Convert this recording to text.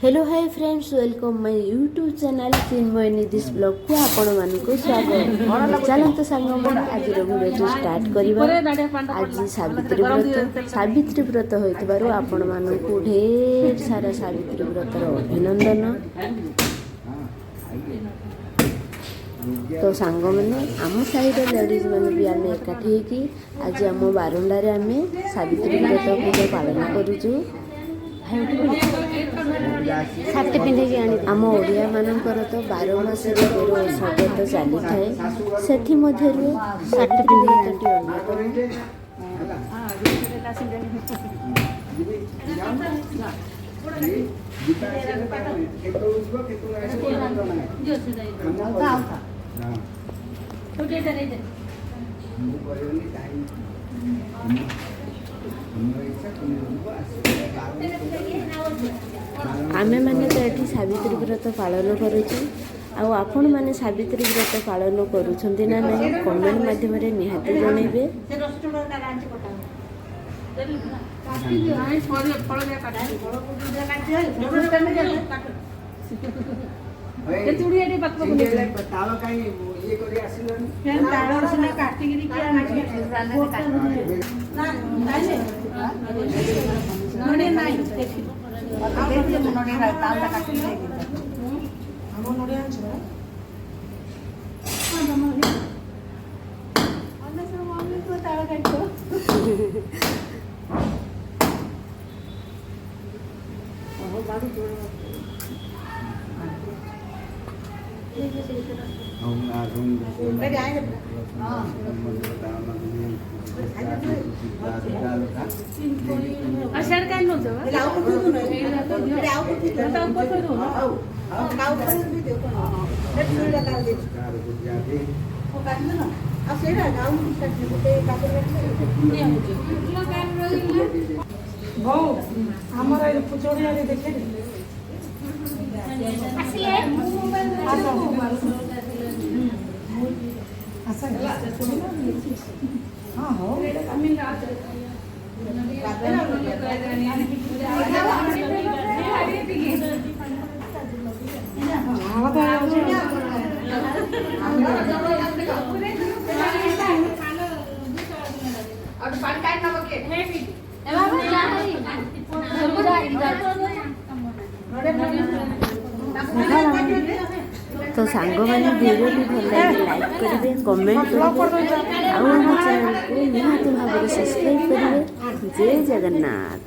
Hello hi friends welcome my YouTube channel Chinmay Nidhish blog को आपण मानक स्वागत। चलते सांग आज वीडियो स्टार्ट करवा। आज सावित्री व्रत होइतबारु आपण मानक ढेर सारा सावित्री व्रतर अभिनंदन। तो सांग मैंने आम साइड लेडीज मैंने भी आम एकाठी आज आम बारंडारे आम सावित्री व्रत पूजा पालन करूँ। साथी पिंधिकी आम ओडिया मानकर तो 12 मास 13 स्वागत चली थाए से साथी पिंधिकी आमे माने तो ये सावित्री व्रत पालन करुचु। आपण मैंने सावित्री व्रत पालन करुछंती ना नहीं कमेंट माध्यम निहाती जनइबे। तो सांग मैंने वीडियो भी भल लगे लाइक करेंगे कमेंट करेंगे आम चैनल को निहाती भाव सब्सक्राइब करेंगे। जय जगन्नाथ।